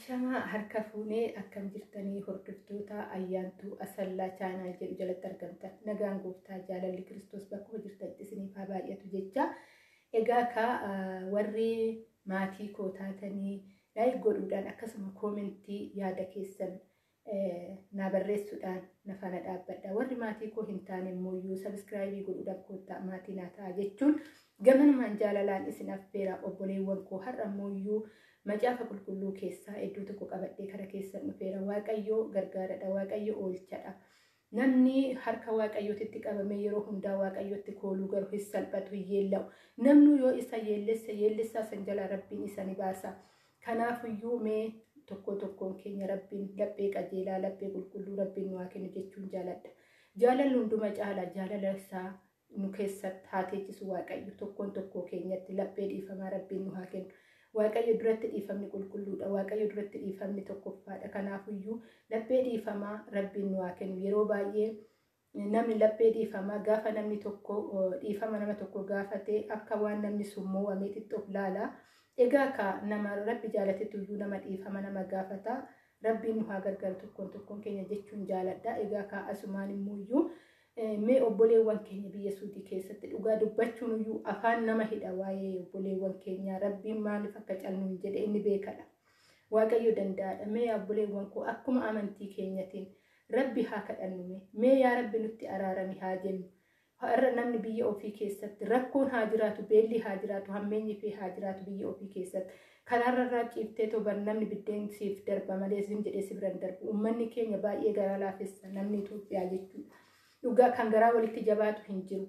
Ashama harka fuunee akkam jirtanii hordoftoota ayyaantuu asallaa chaanal jedhu jalatti argamtan nagaan gooftaa jaalalli Kiristoos bakka jirtanitti isiniif haa baay'atu jecha egaa warri maatii koo taatanii laayik godhuudhaan akkasuma koomentii yaada keessan na barreessuudhaan na faana dhaabbadha. Warri maatii koo hin taane immoo sabiskiraayibii godhuudhaan koottaa maatii naa ta'a jechuun gamanumaan jaalalaan isin affeera obboleewwan koo har'a immoo macaafa qulqulluu keessaa iddoo tokko qabadhee kara keessan dhufeera. Waaqayyoo gargaaradha, waaqayyo oolchadha. Namni harka waaqayyootitti qabame yeroo hundaa waaqayyootti kooluu garuu hin salphatu, hin yeella'u. Namni yoo isa yeellissaa san jala rabbiin isa ni baasa. Kanaafiyyuu mee tokkoon keenya rabbiin laphee qajeelaa, laphee qulqulluu rabbiin nu haa kennu jechuun jaaladha. Jaalalli hunduma caala jaalala isaa nu keessatti haa teechisu waaqayyo. Tokkoo keenyatti laphee dhiifamaa rabbiin nu haa kennu. Waaqayyo duratti dhiifamni qulqulluudha. Waaqayyo duratti dhiifamni tokkoffaadha. Kanaafiyyuu laphee dhiifamaa rabbiin nu haa kennu. Yeroo baay'ee namni laphee dhiifamaa gaafa namni tokko dhiifama nama tokko gaafatee akka waan namni summoo wameetitti of laala. Egaa nama rabbi jaalatetuyyuu nama dhiifama nama gaafata. Rabbiin nu haa gargaaru tokkoon keenya jechuun jaaladha. Egaa asumaan immoo mee obboleewwan keenya biyya Suudii keessatti dhugaa dubbachuun iyyuu afaan nama hidha waa'ee obboleewwan keenya. Rabbiin maaliif akka calnuun jedhe inni beekadha. Waaqayyo danda'aadha. Mee obboleewwan koo akkuma amantii keenyatiin rabbi haa kadhannu. Mee yaa rabbi nutti araarami haa jennu. Har'a namni biyya ofii keessatti rakkoon haa jiraatu, beelli haa jiraatu, hammeenyi fi haa jiraatu biyya ofii keessatti. Karaarraa ciiftee toban namni biddeen siif darba malee sin jedhee si biran darbu. Uummanni keenya baay'ee garaa laafessa namni Itoophiyaa jechuudha. Dhugaa kan garaa walitti jabaatu hin jiru.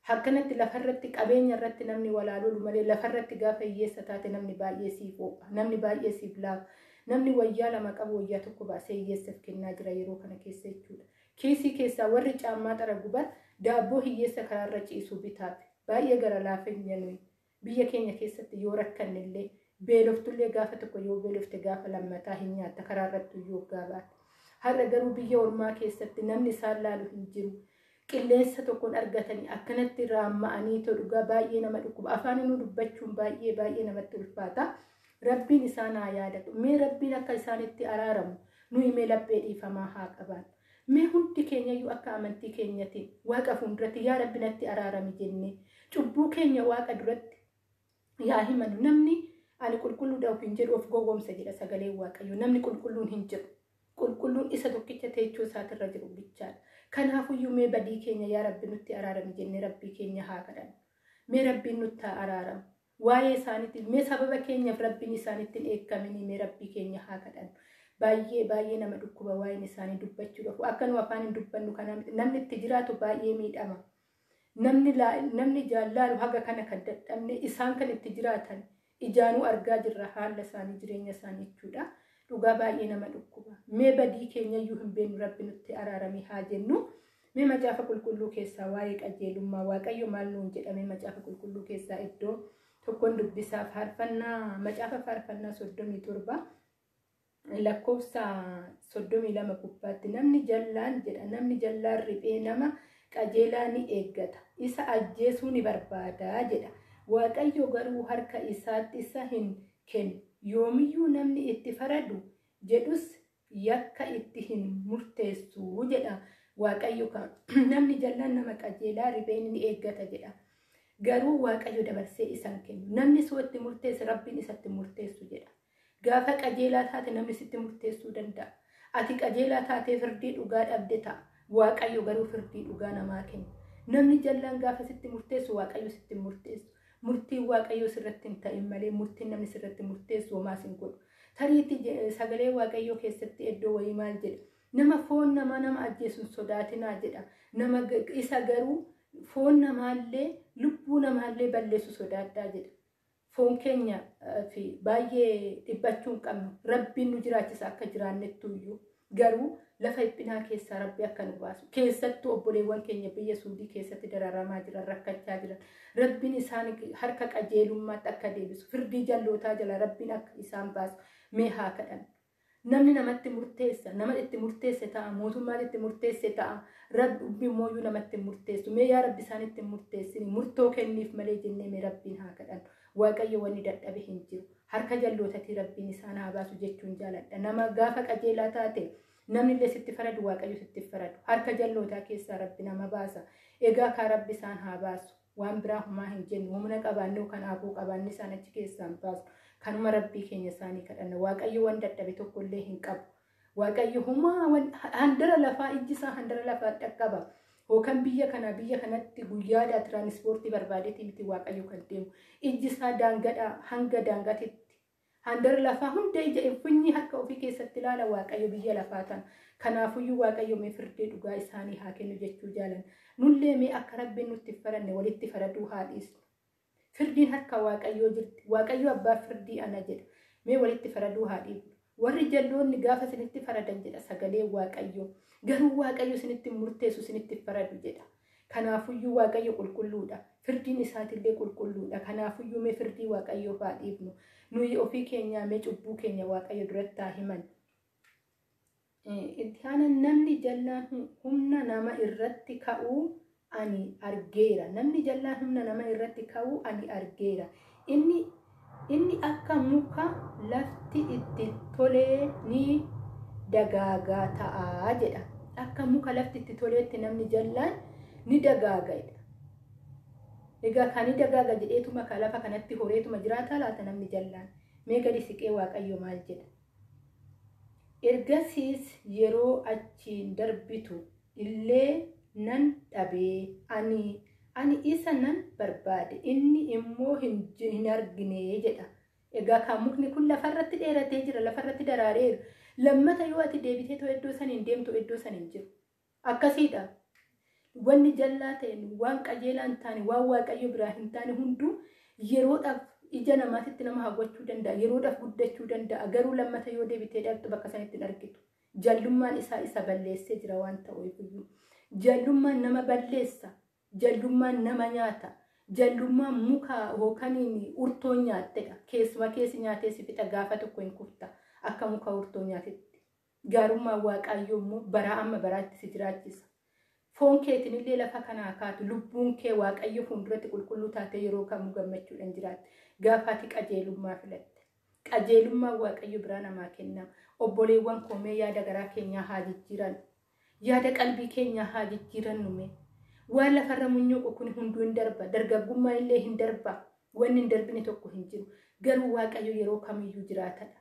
Hakkanatti lafarratti qabeenya irratti namni walaalolu malee lafarratti gaafa hiyyeessa taate namni baay'ee siif oo'a. Namni baay'ee siif laafa. Namni wayyaa lama qabu wayyaa tokko baasee hiyyeessaaf kennaa jira yeroo kana keessa jechuudha. Kiisii keessaa warri caammaa xara guban daabboo hiyyeessa karaarra ciisuu bitaaf. Baay'ee gara laafeenya nuyi biyya keenya keessatti yoo rakkannillee beeloftullee gaafa tokko yoo beelofte gaafa lammataa hin nyaatta karaarratti yoo gaabaate. Har'a garuu biyya ormaa keessatti namni isaan laalu hin jiru. Qilleensa tokkoon argatanii akkanatti raamma'anii dhugaa baay'ee nama dhukkuba. Afaan inni dubbachuun baay'ee namatti ulfaata. Rabbiin isaan haa yaadatu. Mee rabbiin akka isaanitti araaramu nuyi mee laphee dhiifamaa haa qaban. Mee hundi keenyayyuu akka amantii keenyatiin waaqa fuulduratti yaa rabbi natti araarami jennee cubbuu keenya waaqa duratti yaa himanu. Namni ani qulqulluudhaaf hin jedhu of gowwoomsa jedha sagaleen waaqayyo. Namni qulqulluun hin jiru. Qulqulluun isa tokkicha teechoo isaatirra jiru bichaadha. Kanaafiyyuu mee badii keenya yaa rabbi nutti araarami jennee rabbii keenya haa kadhannu. Mee rabbiin nutti haa araaramu. Waa'ee isaaniitiin mee sababa keenyaaf rabbiin isaaniittiin eekkamini mee rabbii keenya haa kadhannu. Baay'ee nama dhukkuba waa'een isaanii dubbachuudhaaf. Akka nu afaan hin dubbannu kana namni itti jiraatu baay'ee miidhama. Namni jaallaalu haga kana kan dadhabne isaan kan itti jiraatan ijaanuu argaa jirra haala isaanii jireenya isaanii jechuudha. Dhugaa baay'ee nama dhukkuba. Mee badii keenyayyuu hin beeknu rabbi nutti araarami haa jennu. Mee macaafa qulqulluu keessaa waa'ee qajeelummaa waaqayyo maal nuun jedhame macaafa qulqulluu keessaa iddoo tokkoon dubbisaa faarfannaa macaafa faarfannaa 37 lakkoofsa 32 gubbaatti namni jallaan jedha. Namni jallaan riphee nama qajeelaa ni eeggata. Isa ajjeesuu ni barbaada jedha. Waaqayyo garuu harka isaatti isa hin kennu. Yoomiyyuu namni itti faradu jedhus yakka itti hin murteessu jedha waaqayyo. Namni jallaan nama qajeelaa ripheen ni eeggata jedha. Garuu waaqayyo dabarsee isan kennu. Namni sitti murteesse rabbiin isatti murteessu jedha. Gaafa qajeelaa taate namni sitti murteessuu danda'a. Ati qajeelaa taatee firdii dhugaa dhabde ta'a. Waaqayyo garuu firdii dhugaa namaa kenna. Namni jallaan gaafa sitti murteessu waaqayyo sitti murteessu. Murtiin waaqayyo sirratti hin ta'in malee murtiin namni sirratti murteessu homaa sin godhu. Tariitti sagalee waaqayyo keessatti iddoo wayii maal jedha? Nama foon nama ajjeesuun sodaatinaa jedha. Nama isa garuu foon namaallee lubbuu namaallee balleessu sodaadhaa jedha. Foon keenya fi baay'ee dhibbachuu hin qabnu. Rabbiin nu jiraachisa akka jiraannettuyyuu. Garuu lafa dhiphinaa keessaa rabbi akka nu baasu. Keessattuu obboleewwan keenya biyya Suudii keessatti dararamaa jiran rakkachaa jiran. Rabbiin isaan harka qajeelummaatti akka deebisu. Firdii jallootaa jala rabbiin akka isaan baasu. Mee haa kadhannu. namni namatti murteessa nama itti murteesse ta'a mootummaan itti murteesse ta'a rabbi mooyyuu namatti murteessu mee yaa rabbi isaan itti murteessini murtoo kenniif malee jennee mee rabbiin haa kadhannu waaqayyo wanni dadhabe hin jiru harka jallootatii rabbiin isaan haa baasu jechuun jaaladha nama gaafa qajeelaa taate namni illee sitti faradu waaqayyo sitti faradu harka jallootaa keessaa rabbi nama baasa egaa kaa rabbi isaan haa baasu waan biraa humaa hin jennu humna qabaannoo kanaafuu qabaanni isaan achi keessaan baasu kanuma rabbii keenya isaanii kadhanna waaqayyo waan dadhabe tokko illee hin qabu waaqayyo humaa handara lafaa ijji isaa handara lafaa dhaqqaba hookan biyya kanatti guyyaadhaa tiraanispoortii barbaadeetii miti waaqayyo kan deemu ijji isaa daangadhaa hanga daangatitti handara lafaa hunda ija funyi harka ofii keessatti ilaala waaqayyo biyya lafaa tan kanaafuyyuu waaqayyo mee firdii dhugaa isaanii haa kennu jechuu jaalan nullee mee akka rabbiin nutti faranne walitti faraduu haa dhiisnu firdiin harka waaqayyoo jirti waaqayyo abbaa firdii ana jedha mee walitti faraduu haa dhiisnu warri jalloonni gaafa sinitti faradan jedha sagalee waaqayyo garuu waaqayyo sinitti murteessu sinitti faradu jedha kanaafuyyuu waaqayyo qulqulluudha firdiin isaatillee qulqulluudha kanaafuyyuu mee firdii waaqayyoo haa dhiifnu nuyi ofii keenyaa mee cubbuu keenya waaqayyo duratti haa himan itti namni jallaan humna nama irratti ka'uu ani argeera namni jallaan humna nama irratti ka'uu ani argeera inni akka muka lafti itti tolee ni dagaagaa ta'a jedha akka muka lafti itti toleetti namni jallaan ni dagaagaidha egaa kan ni dagaaga jedheetuma ka lafa kanatti horeetuma jiraata laata namni jallaan mee gadi siqee waaqayyo maal jedha ergasiis yeroo achiin darbitu illee nan dhabee ani isa nan barbaade inni immoo hin argine jedha egaa kan mukni kun lafarratti dheeratee jira lafarratti daraareera lammata yoo ati deebitee too iddoo saniin deemtu iddoo saniin jiru akkasiidha wanni jallaa ta'een waan qajeelaan taane waan waaqayyo biraa hin taane hunduu yeroodhaaf ija namaatitti nama hawwachuu danda'a yeroodhaaf guddachuu danda'a garuu lammata yoo deebitee dhabdu bakka sanitti hin argitu jallummaan isaa isa balleessee jira waan ta'eefiyyuu jallummaan nama balleessa jallummaan nama nyaata jallummaan muka hookaniin urtoo nyaattedha keessuma keessi nyaatee si fixa gaafa tokko hin kufta akka muka urtoo nyaatetti gaarummaan waaqayyoo immoo baraa amma baraatti si jiraachisa foon keetiin illee lafa kanaa kaatu lubbuun kee waaqayyo fuulduratti qulqulluu taatee yeroo kamuu gammachuudhaan jiraatti gaafaati qajeelummaa filatte qajeelummaa waaqayyo biraa namaa kennama obboleewwan koomee yaada garaa keenyaa haa jijjiiran yaada qalbii keenyaa haa jijjiiran nume waan lafarra munyuuqu kun hunduu hin darba dargaggummaan illee hin darba wanni hin darbine tokko hin jiru garuu waaqayyo yeroo kamiyyuu jiraatadha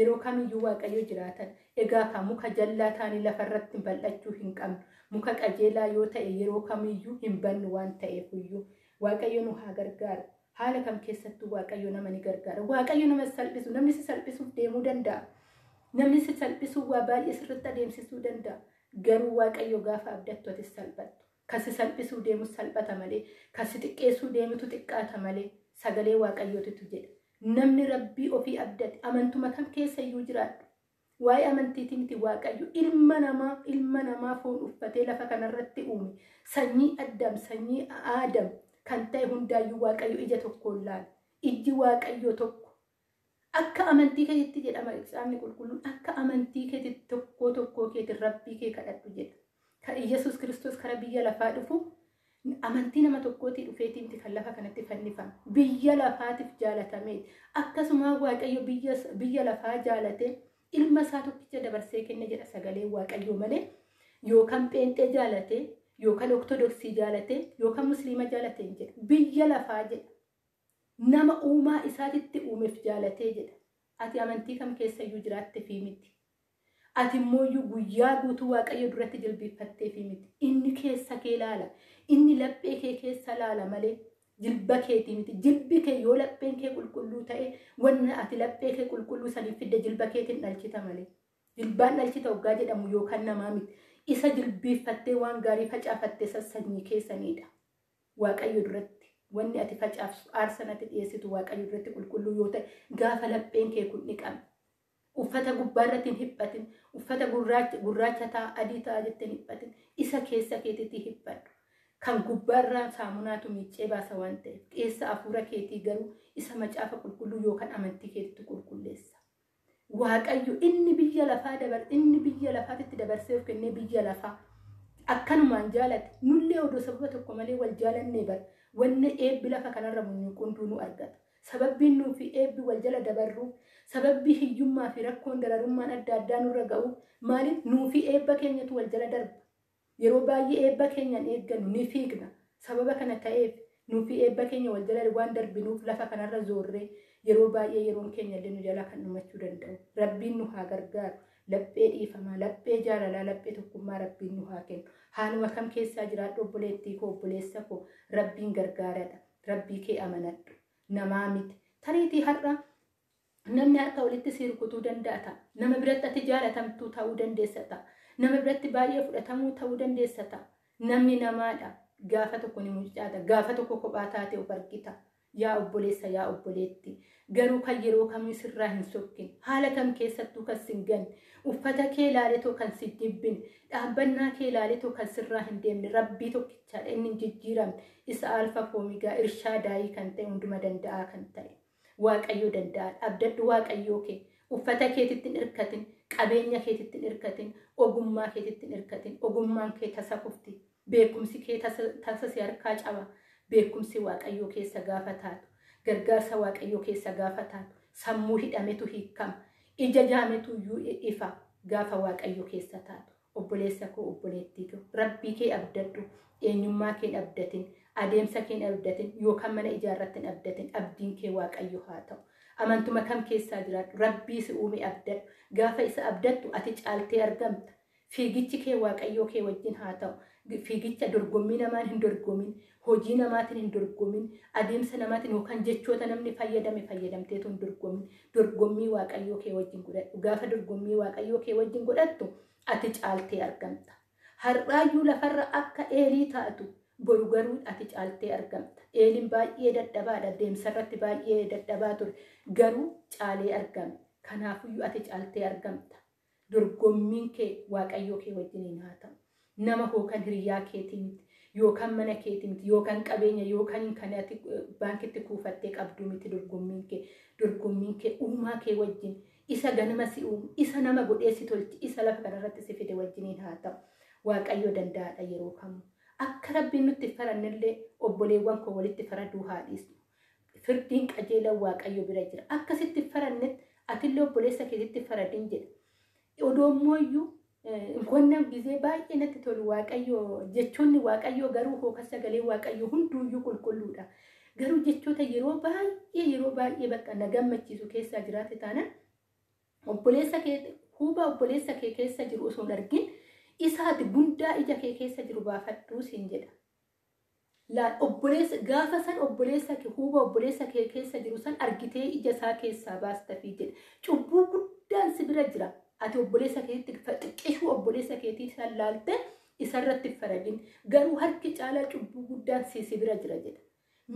yeroo kamiyyuu waaqayyo jiraatadha egaa kan muka jallaa taanii lafarratti bal'achuu hin qabnu muka qajeelaa yoo ta'e yeroo kamiyyuu hin bannu waan ta'eefiyyuu waaqayyo nu haa gargaaru haala kam keessattuu waaqayyo nama ni gargaara waaqayyo nama salphisu namni si salphisuuf deemuu danda'a namni si salphisuu waa baay'ee sirriitti adeemsisuu danda'a garuu waaqayyo gaafa abdattu ati salphattu kasi salphisuu deemu salphata malee kasi xiqqeessuu deemutu xiqqaata malee sagalee waaqayyootu jedha namni rabbii ofii abdate amantuma kam keessa iyyuu jiraadhu waa'ee amantiitii miti waaqayyo ilma namaa foon uffatee lafa kanarratti uume sanyii Addaam sanyii Aadam kan ta'e hundaayyuu waaqayyo ija tokkoon laala ijji waaqayyo tokko akka amantii keetti jedhama Islaamni qulqulluun akka amantii keetti tokkoo keetti rabbii kee kadhadhu jedha kan Yesuus Kiristoos kara biyya lafaa dhufu amantii nama tokkootii dhufeetii miti kan lafa kanatti fannifame biyya lafaatiif jaalatamee akkasuma waaqayyo biyya lafaa jaalate ilma isaa tokkicha dabarsee kenne jedha sagalee waaqayyo malee yookaan pheenxee jaalate yookaan ortodoksii jaalate yookaan musliima jaalate hin jedhu biyya lafaa jedha nama uumaa isaatitti uumeef jaalatee jedha ati amantii kam keessa iyyuu jiraatte fi miti ati immoo guyyaa guutuu waaqayyo duratti jilbiiffattee fi miti inni keessa kee laala inni laphee kee keessa laala malee jilba keetii miti jilbi kee yoo lapheen kee qulqulluu ta'e wanna ati laphee kee qulqulluu saniif fidde jilba keetiin dhalchita malee jilbaan dhalchita hoggaa jedhamu yookaan namaa miti isa jilbiiffattee waan gaarii facaafattee sassanyii keessaniidha waaqayyo duratti wanni ati facaaftu aarsanatti dhiyeessitu waaqayyo duratti qulqulluu yoo ta'e gaafa lapheen kee kun dhiqame uffata gubbaarratti hin hiphatin uffata gurraacha ta'a adii ta'a jettee hin hiphatin isa keessa keetitti hiphadhu kan gubbaarraa saamunaatu miiccee baasa waan ta'eef keessa afuura keetii garuu isa macaafa qulqulluu yookaan amantii keetitti qulqulleessa waaqayyo inni biyya lafaa inni biyya lafaatti dabarseef kennee biyya lafaa akkanumaan jaalate nullee odoo sababa tokko malee wal jaalannee bar wanne eebbi lafa kanarra munyuqunduu nu argata sababbiin nuu fi eebbi wal jala dabarru sababbii hiyyummaa fi rakkoon dararummaan adda addaa nurra ga'u maaliif nuu fi eebba keenyatu wal jala darba yeroo baay'ee eebba keenyan eeggannu ni fiigna sababa kana ta'eef nuu fi eebba keenya wal jala waan darbinuuf lafa kanarra zoorree yeroo baay'ee yeroon keenya illee nu jala kan dhumachuu danda'u rabbiin nu haa gargaaru laphee dhiifamaa laphee jaalalaa laphee tokkummaa rabbiin nu haa kennu haanuma kam keessaa jiraadhu obboleettii koo obboleessa koo rabbiin gargaaradha rabbii kee amanadhu namaa miti tariitii har'a namni harka walitti si rukutuu danda'a nama biratti ati jaalatamtuu ta'uu dandeessa ta'a nama biratti baay'ee fudhatamuu ta'uu dandeessa ta'a namni namaadha gaafa tokko ni mucaata gaafa tokko kophaa taate of argita yaa obboleessa yaa obboleetti garuu kan yeroo kamii sirraa hin sokkin haala kam keessattuu kan sin ganne uffata kee ilaaletoo kan si jibbin dhaabbannaa kee ilaaletoo kan sirraa hin deemne rabbii tokkichaadha inni jijjiiramne isa alfa koomigaa irshaa daayii kan ta'e hunduma danda'aa kan ta'e waaqayyo danda'a abdadhu waaqayyoo kee uffata keetittiin irkatin qabeenya keetittiin irkatin ogummaa keetittiin irkatin ogummaan kee tasa kufti beekumsi kee tasa si harkaa caba beekumsi waaqayyoo keessa gaafa taatu gargaarsa waaqayyoo keessa gaafa taatu sammuu hidhametu hiikama ija jaametu ifa gaafa waaqayyoo keessa taatu obboleessa koo obboleettii koo rabbii kee abdadhu eenyummaa kee abdatin adeemsa kee abdatin yookaan mana ijaarrattin abdatin abdiin kee waaqayyo haa ta'u amantuma kam keessaa jiraadhu rabbii si uume abdadhu gaafa isa abdattu ati caaltee argamta fiigichi kee waaqayyoo kee wajjin haa ta'u fiigicha dorgommii namaan hin dorgomin hojii namaatiin hin dorgomin adeemsa namaatiin yookaan jechoota namni fayyadamteetu hin dorgomin dorgommii waaqayyoo kee wajjin godhadhu gaafa dorgommii waaqayyoo kee wajjin godhattu ati caaltee argamta har'aayyuu lafarra akka eelii taatu boru garuu ati caaltee argamta eeliin baay'ee dadhabaadha deemsarratti baay'ee dadhabaa ture garuu caalee argame kanaafuyyuu ati caaltee argamta dorgommiin kee waaqayyoo kee wajjin haa ta'u nama hookan hiriyaa keetii miti yookaan mana keetii miti yookaan qabeenya yookaan kan ati baankitti kuufattee qabdu miti dorgommiin kee uumaa kee wajjin isa ganama si uumu isa nama godhee si tolchi isa lafa kanarratti si fide wajjiniin haa ta'u waaqayyo danda'aadha yeroo kamuu akka rabbiin nutti farannillee obboleewwan koo walitti faraduu haa dhiisnu firdiin qajeelan waaqayyo bira jira akkasitti farannetti atillee obboleessa keetitti faradin jedha odoommoyyuu wannan gisee baay'ee natti tolu waaqayyo jechoonni waaqayyo garuu hooka sagalee waaqayyo hunduuyyuu qulqulluudha garuu jechoota yeroo baay'ee bakka na gammachiisu keessaa jiraate taana obboleessa kee huba obboleessa kee keessa jiru osoo hin argin isaati bundaa ija kee keessa jiru baafadhuu siin jedha laan obboleessa gaafa san obboleessa kee huba obboleessa kee keessa jiru san argitee ija isaa keessaa baastafii jedha cubbuu guddaan si bira jira ati obboleessa keetti xiqqishuu obboleessa keetii san laalte isarratti faradin garuu harki caalaa cubbuu guddaan si bira jira jedha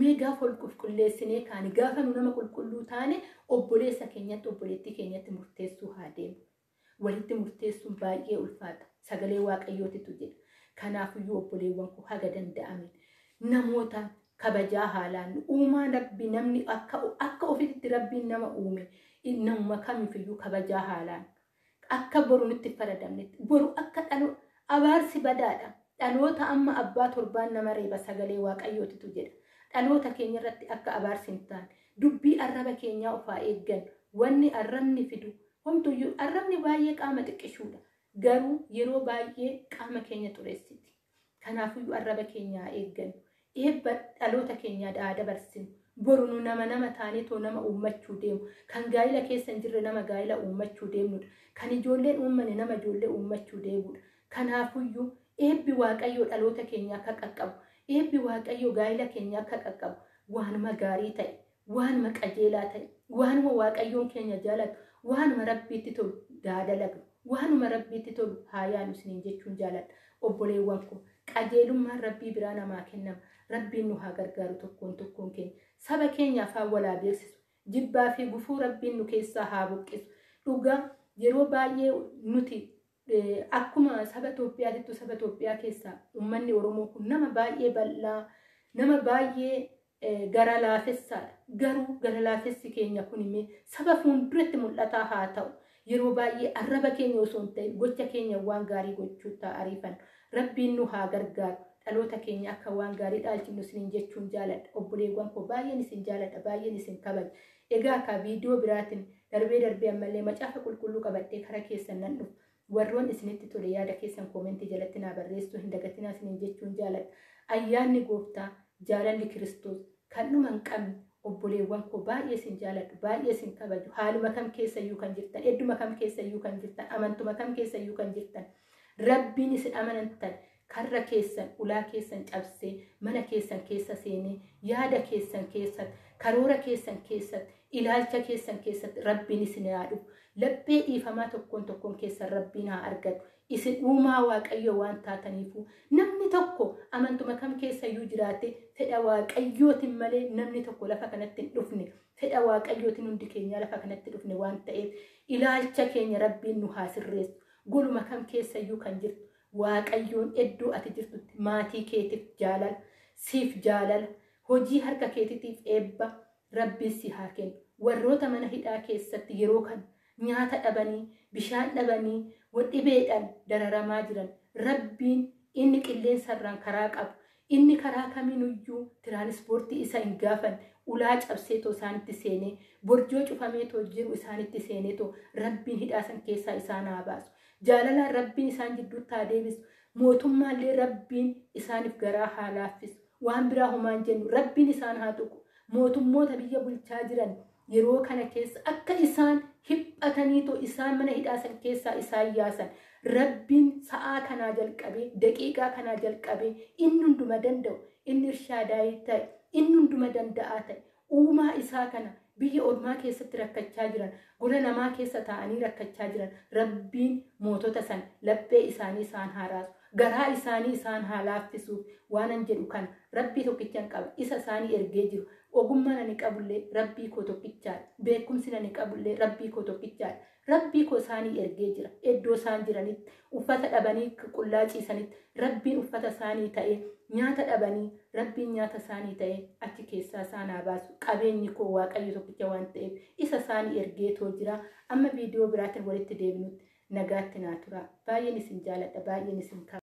mee gaafa ol qulqulleessinee kaani gaafa nu nama qulqulluu taane obboleessa keenyatti obboleettii keenyatti murteessuu haa deemu walitti murteessuun baay'ee ulfaata sagalee waaqayyootitu jedha kanaafuyyuu obboleewwan koo haga danda'amin namoota kabajaa haalaan uumaa rabbii namni akka ofitti rabbiin nama uume namuma kamiifiyyuu kabajaa haalaan akka boru nutti faradamnetti boru akka abaarsi badaadha dhaloota amma abbaa torbaan nama reeba sagalee waaqayyootitu jedha dhaloota keenya irratti akka abaarsi hin taane dubbii arraba keenyaa ofaa eeggan wanni arrabni fidu homtuyyuu arrabni baay'ee qaama xiqqishuudha garuu yeroo baay'ee qaama keenya xureessiti kanaafuyyuu arraba keenyaa eeggan eebba dhaloota keenyaa dabarsinu boru nu nama taaneetoo nama uummachuu deemu kan gaa'ila keessa hin jirre nama gaa'ila uummachuu deemnudha kan ijoolleen uummane nama ijoollee uummachuu deemudha kanaafuyyuu eebbi waaqayyoo dhaloota keenyaa akka qaqqabu eebbi waaqayyoo gaa'ila keenyaa akka qaqqabu waanuma gaarii ta'e waanuma qajeelaa ta'e waanuma waaqayyoon keenya jaalatu waanuma rabbiitti tolu daadalagu waanuma rabbiitti tolu haa yaanu isiniin jechuun jaaladha obboleewwan koo qajeelummaan rabbii biraa namaa kennama rabbiin nu haa gargaaru tokkoon keenya saba keenya afaan walaa beeksisu jibbaa fi gufuu rabbiin nu keessaa haa buqqisu dhugaa yeroo baay'ee nuti akkuma saba Itoophiyaatittu saba Itoophiyaa keessaa uummanni Oromoo kun nama baay'ee bal'aa nama baay'ee gara laafessaadha garuu gara laafessi keenya kun immoo saba fuulduratti mul'ataa haa ta'u yeroo baay'ee arraba keenya osoo hin ta'in gocha keenya waan gaarii gochuu ariifan. Rabbiin nu haa gargaaru. Dhaloota keenya akka waan gaarii dhaalchinu isiniin jechuun jaaladha. Obboleewwan koo baay'een isin jaaladha, baay'een isin kabaja. Egaa akka viidiyoo biraatiin darbee ammallee macaafa qulqulluu qabadhee kara keessan nan dhufu. Warroon isinitti tole yaada keessan koomentii jalatti naa barreessuu hin dagatinaa isiniin jechuun jaaladha. Ayyaanni Gooftaa, jaalalli Kiristoos kan dhuma hin qabne obboleewwan koo baay'ee isin jaaladhu, baay'ee isin kabaju. Haaluma kam keessayyuu kan jirtan, hedduma kam keessayyuu kan jirtan, amantuma kam keessayyuu kan jirtan, Rabbiin isin amanantan karra keessan, ulaa keessan cabsee, mana keessan keessa seenee, yaada keessan keessatti, karoora keessan keessatti, ilaalcha keessan keessatti Rabbiin isin haa dhufu. Laphee dhiifamaa tokkoon keessan Rabbiin haa argatu. Isin uumaa Waaqayyo waan taataniifu namni tokko amantuma kam keessayyuu jiraate fedha Waaqayyootiin malee namni tokko lafa kanatti hin dhufne. Fedha Waaqayyootiin hundi keenya lafa kanatti dhufne waan ta'eef ilaalcha keenya Rabbiin nu haa sirreessu. Goluma kam keessayyuu kan jirtu Waaqayyoon iddoo ati jirtutti maatii keetiif jaalala, siif jaalala, hojii harka keetiitiif eebba Rabbiin si haa kennu. Warroota mana hidhaa keessatti yeroo kana nyaata dhabanii, bishaan dhabanii, dhibeedhaan dararamaa jiran Rabbiin inni qilleensarraan karaa qabu, inni karaa kamiinuyyuu tiraanispoortii isa hin gaafan ulaa cabseetoo isaanitti seenee, borjoo cufameetoo jiru isaanitti seeneetoo Rabbiin hidhaasan keessaa isaan haa baasu. Jaalalaan Rabbiin isaan jidduutti haa deebisu. Mootummaallee Rabbiin isaaniif garaa haa laaffisu. Waan biraa homaan jennu Rabbiin isaan haa tuqu. Mootummoota biyya bulchaa jiran yeroo kana keessa akka isaan hiphataniitoo isaan mana hidhaasan keessaa isaan yaasan Rabbiin sa'aa kanaa jalqabee, daqiiqaa kanaa jalqabee inni hunduma danda'u, inni Irshaadaayii ta'e, inni hunduma danda'aa ta'e, uumaa isaa kana biyya ormaa keessatti rakkachaa jiran, gola namaa keessa taa'anii rakkachaa jiran Rabbiin mootota san laphee isaanii isaan haa raasu, garaa isaanii isaan haa laaffisuuf waanan jedhu kan Rabbii tokkichaan qaba. Isa isaanii ergee jiru. Ogummaan ani qabullee Rabbii koo tokkichaadha. Beekumsi ani qabullee Rabbii koo tokkichaadha. Rabbii koo isaanii ergee jira. Iddoo isaan jiranitti uffata dhabanii qullaa ciisanitti Rabbiin uffata isaanii ta'ee, nyaata dhabanii Rabbiin nyaata isaanii ta'ee achi keessaa isaan haa baasu. Qabeenyi koo Waaqayyo tokkicha waan ta'eef isa isaanii ergeetoo jira. Amma viidiyoo biraatiin walitti deebinutti nagaatti naa tura. Baay'een isin jaaladha, baay'een isin qaba.